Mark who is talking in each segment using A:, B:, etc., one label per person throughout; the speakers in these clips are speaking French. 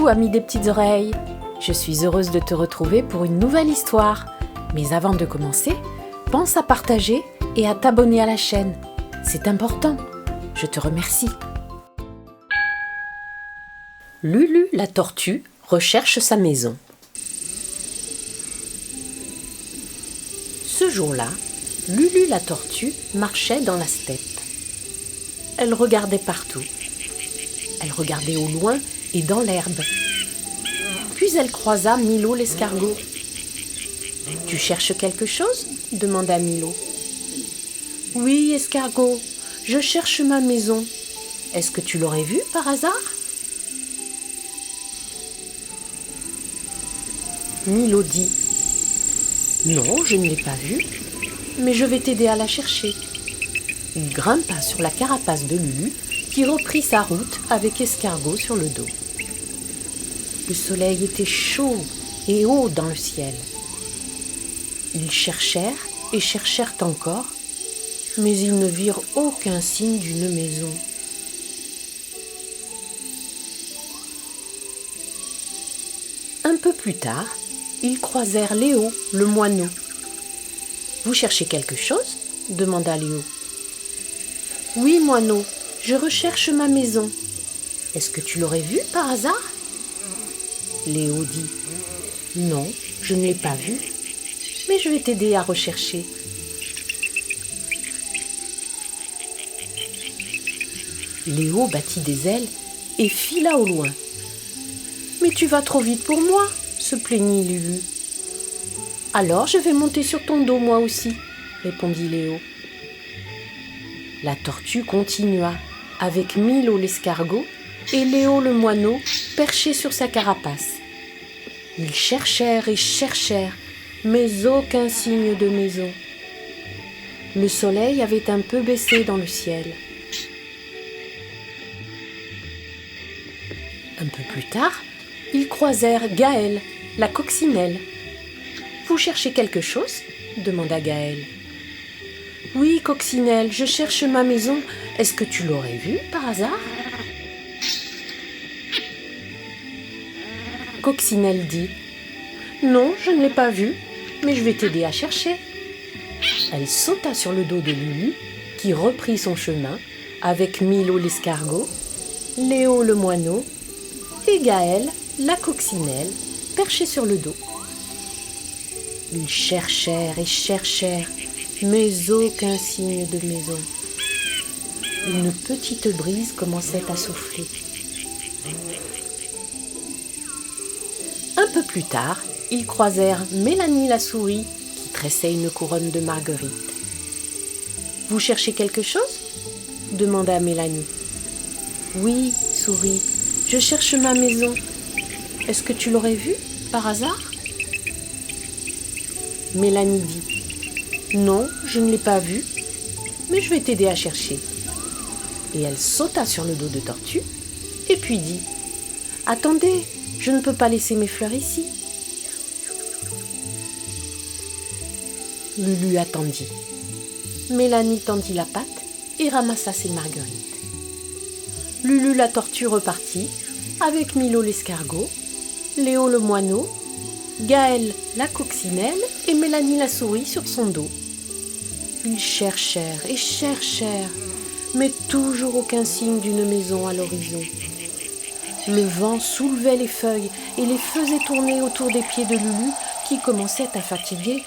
A: amis des petites oreilles. Je suis heureuse de te retrouver pour une nouvelle histoire. Mais avant de commencer, pense à partager et à t'abonner à la chaîne. C'est important. Je te remercie. Lulu la tortue recherche sa maison. Ce jour-là, Lulu la tortue marchait dans la steppe. Elle regardait partout. Elle regardait au loin et dans l'herbe. Puis elle croisa Milo l'escargot. « Tu cherches quelque chose ?» demanda Milo. « Oui, escargot, je cherche ma maison. Est-ce que tu l'aurais vue par hasard ?» Milo dit « Non, je ne l'ai pas vue, mais je vais t'aider à la chercher. » Il grimpa sur la carapace de Lulu qui reprit sa route avec escargot sur le dos. Le soleil était chaud et haut dans le ciel. Ils cherchèrent et cherchèrent encore, mais ils ne virent aucun signe d'une maison. Un peu plus tard, ils croisèrent Léo, le moineau. « Vous cherchez quelque chose ?» demanda Léo. « Oui, moineau, je recherche ma maison. Est-ce que tu l'aurais vue par hasard ?» Léo dit « Non, je ne l'ai pas vue, mais je vais t'aider à rechercher. » Léo battit des ailes et fila au loin. « Mais tu vas trop vite pour moi !» se plaignit Lulu. « Alors je vais monter sur ton dos moi aussi !» répondit Léo. La tortue continua avec Milo l'escargot et Léo le moineau perché sur sa carapace. Ils cherchèrent et cherchèrent, mais aucun signe de maison. Le soleil avait un peu baissé dans le ciel. Un peu plus tard, ils croisèrent Gaëlle, la coccinelle. « Vous cherchez quelque chose ?» demanda Gaëlle. « Oui, coccinelle, je cherche ma maison. Est-ce que tu l'aurais vue par hasard ?» Coccinelle dit « Non, je ne l'ai pas vue, mais je vais t'aider à chercher. » Elle sauta sur le dos de Lulu, qui reprit son chemin avec Milo l'escargot, Léo le moineau et Gaëlle, la coccinelle, perchée sur le dos. Ils cherchèrent et cherchèrent, mais aucun signe de maison. Une petite brise commençait à souffler. Un peu plus tard, ils croisèrent Mélanie la souris qui tressait une couronne de marguerites. « Vous cherchez quelque chose ?» demanda Mélanie. « Oui, souris, je cherche ma maison. Est-ce que tu l'aurais vue par hasard ?» Mélanie dit « Non, je ne l'ai pas vue, mais je vais t'aider à chercher. » Et elle sauta sur le dos de Tortue et puis dit « Attendez, je ne peux pas laisser mes fleurs ici. » Lulu attendit. Mélanie tendit la patte et ramassa ses marguerites. Lulu la tortue repartit avec Milo l'escargot, Léo le moineau, Gaëlle la coccinelle et Mélanie la souris sur son dos. Ils cherchèrent et cherchèrent, mais toujours aucun signe d'une maison à l'horizon. Le vent soulevait les feuilles et les faisait tourner autour des pieds de Lulu qui commençait à fatiguer.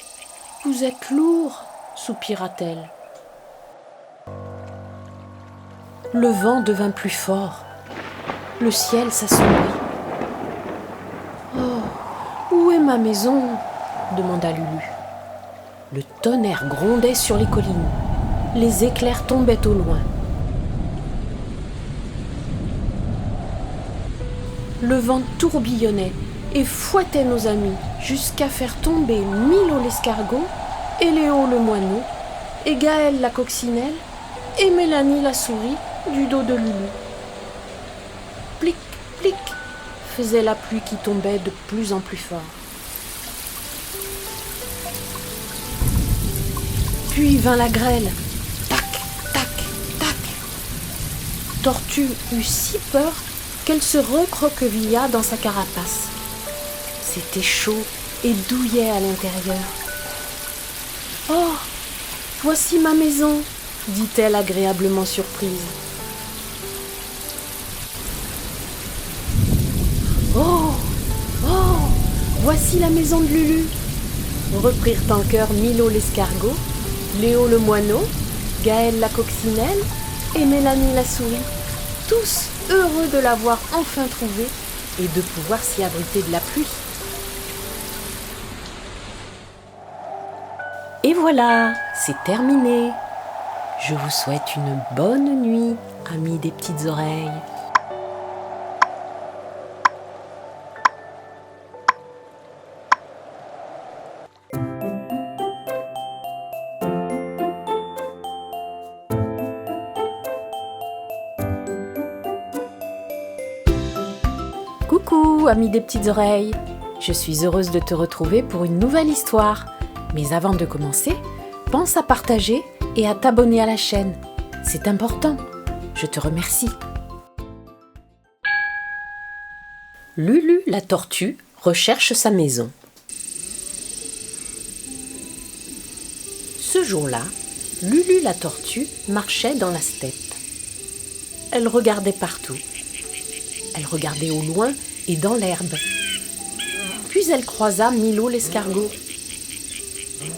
A: « Vous êtes lourd !» soupira-t-elle. Le vent devint plus fort. Le ciel s'assombrit. « Oh, où est ma maison ?» demanda Lulu. Le tonnerre grondait sur les collines. Les éclairs tombaient au loin. Le vent tourbillonnait et fouettait nos amis jusqu'à faire tomber Milo l'escargot et Léo le moineau et Gaëlle la coccinelle et Mélanie la souris du dos de Lulu. Plic, plic, faisait la pluie qui tombait de plus en plus fort. Puis vint la grêle. Tac, tac, tac. Tortue eut si peur qu'elle se recroquevilla dans sa carapace. C'était chaud et douillet à l'intérieur. « Oh, voici ma maison !» dit-elle agréablement surprise. « Oh, oh, voici la maison de Lulu !» reprirent en chœur Milo l'escargot, Léo le moineau, Gaëlle la coccinelle et Mélanie la souris, tous heureux de l'avoir enfin trouvée et de pouvoir s'y abriter de la pluie. Et voilà, c'est terminé. Je vous souhaite une bonne nuit, amis des petites oreilles. Coucou, amis des petites oreilles. Je suis heureuse de te retrouver pour une nouvelle histoire. Mais avant de commencer, pense à partager et à t'abonner à la chaîne. C'est important. Je te remercie. Lulu la tortue recherche sa maison. Ce jour-là, Lulu la tortue marchait dans la steppe. Elle regardait partout. Elle regardait au loin et dans l'herbe. Puis elle croisa Milo l'escargot. «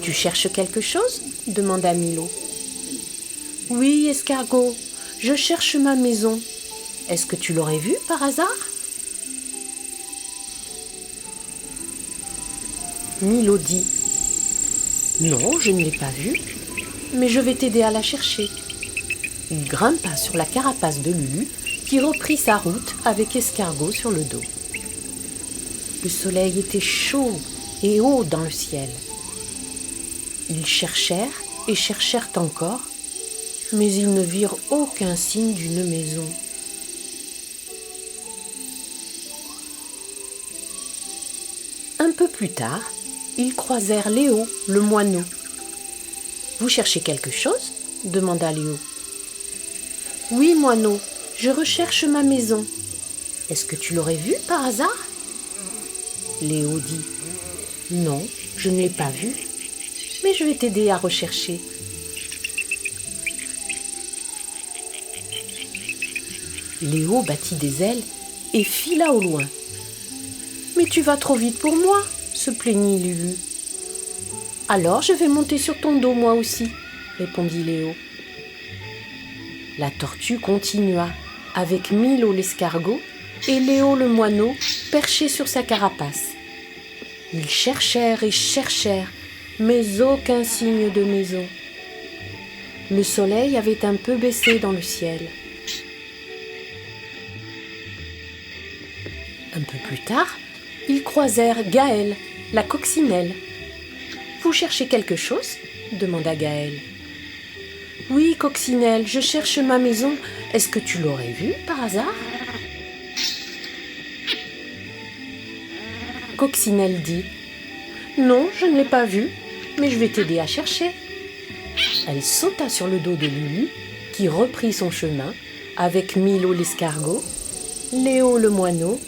A: Tu cherches quelque chose ?» demanda Milo. « Oui, escargot, je cherche ma maison. Est-ce que tu l'aurais vue par hasard ?» Milo dit « Non, je ne l'ai pas vue, mais je vais t'aider à la chercher. » Il grimpa sur la carapace de Lulu qui reprit sa route avec escargot sur le dos. Le soleil était chaud et haut dans le ciel. Ils cherchèrent et cherchèrent encore, mais ils ne virent aucun signe d'une maison. Un peu plus tard, ils croisèrent Léo, le moineau. « Vous cherchez quelque chose ?» demanda Léo. « Oui, moineau, je recherche ma maison. Est-ce que tu l'aurais vue par hasard ?» Léo dit « Non, je ne l'ai pas vue, mais je vais t'aider à rechercher. » Léo battit des ailes et fila au loin. « Mais tu vas trop vite pour moi, » se plaignit Lulu. « Alors je vais monter sur ton dos moi aussi, » répondit Léo. La tortue continua, avec Milo l'escargot et Léo le moineau perchés sur sa carapace. Ils cherchèrent et cherchèrent, mais aucun signe de maison. Le soleil avait un peu baissé dans le ciel. Un peu plus tard, ils croisèrent Gaëlle, la coccinelle. « Vous cherchez quelque chose ?» demanda Gaëlle. « Oui, coccinelle, je cherche ma maison. Est-ce que tu l'aurais vue par hasard ?» Coccinelle dit « Non, je ne l'ai pas vue, mais je vais t'aider à chercher. » Elle sauta sur le dos de Lulu, qui reprit son chemin avec Milo l'escargot, Léo le moineau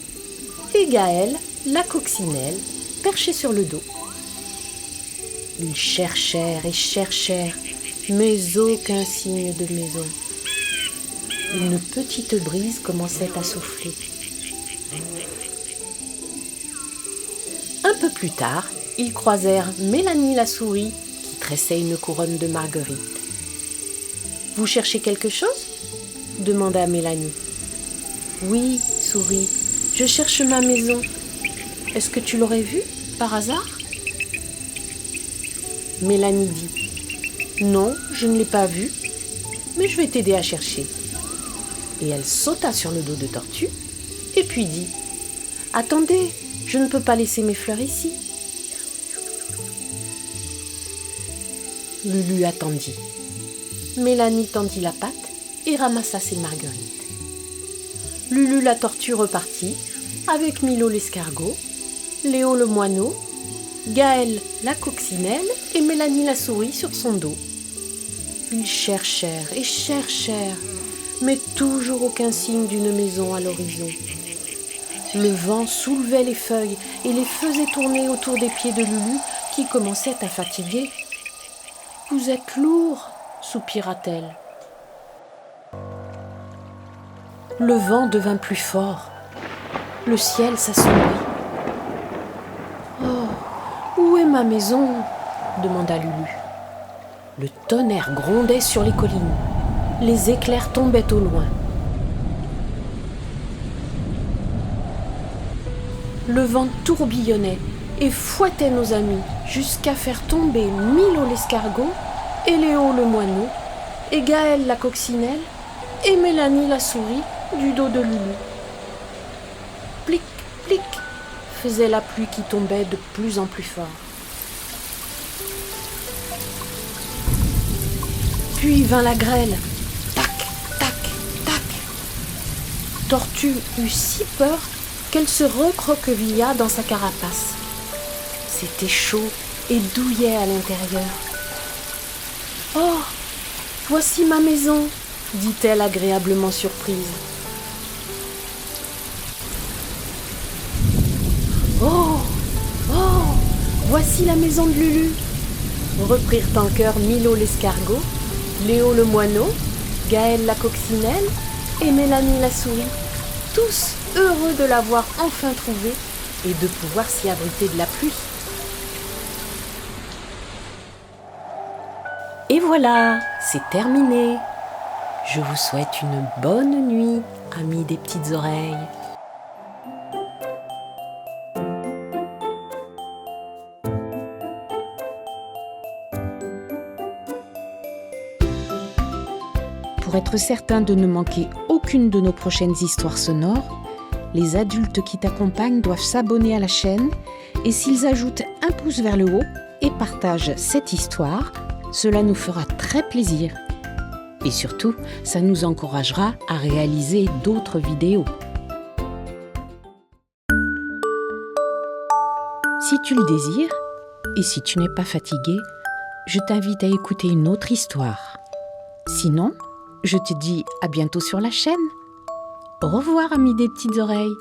A: et Gaëlle, la coccinelle, perchée sur le dos. Ils cherchèrent et cherchèrent, mais aucun signe de maison. Une petite brise commençait à souffler. Un peu plus tard, ils croisèrent Mélanie la souris qui tressait une couronne de marguerites. « Vous cherchez quelque chose ?» demanda Mélanie. « Oui, souris, je cherche ma maison. Est-ce que tu l'aurais vue par hasard ?» Mélanie dit « Non, je ne l'ai pas vue, mais je vais t'aider à chercher. » Et elle sauta sur le dos de Tortue et puis dit « Attendez, je ne peux pas laisser mes fleurs ici. » Lulu attendit. Mélanie tendit la patte et ramassa ses marguerites. Lulu la tortue repartit avec Milo l'escargot, Léo le moineau, Gaëlle la coccinelle et Mélanie la souris sur son dos. Ils cherchèrent et cherchèrent, mais toujours aucun signe d'une maison à l'horizon. Le vent soulevait les feuilles et les faisait tourner autour des pieds de Lulu qui commençait à fatiguer. « Vous êtes lourd » soupira-t-elle. Le vent devint plus fort. Le ciel s'assombrit. « Oh, où est ma maison ?» demanda Lulu. Le tonnerre grondait sur les collines. Les éclairs tombaient au loin. Le vent tourbillonnait et fouettait nos amis jusqu'à faire tomber Milo l'escargot et Léo le moineau et Gaëlle la coccinelle et Mélanie la souris du dos de Lulu. Plic, plic, faisait la pluie qui tombait de plus en plus fort. Puis vint la grêle. Tac, tac, tac. Tortue eut si peur qu'elle se recroquevilla dans sa carapace. C'était chaud et douillet à l'intérieur. « Oh, voici ma maison !» dit-elle agréablement surprise. « Oh, oh, voici la maison de Lulu !» reprirent en chœur Milo l'escargot, Léo le moineau, Gaëlle la coccinelle et Mélanie la souris, tous heureux de l'avoir enfin trouvée et de pouvoir s'y abriter de la pluie. Et voilà, c'est terminé. Je vous souhaite une bonne nuit, amis des petites oreilles. Pour être certain de ne manquer aucune de nos prochaines histoires sonores, les adultes qui t'accompagnent doivent s'abonner à la chaîne et s'ils ajoutent un pouce vers le haut et partagent cette histoire, cela nous fera très plaisir. Et surtout, ça nous encouragera à réaliser d'autres vidéos. Si tu le désires, et si tu n'es pas fatigué, je t'invite à écouter une autre histoire. Sinon, je te dis à bientôt sur la chaîne. Au revoir, amis des petites oreilles.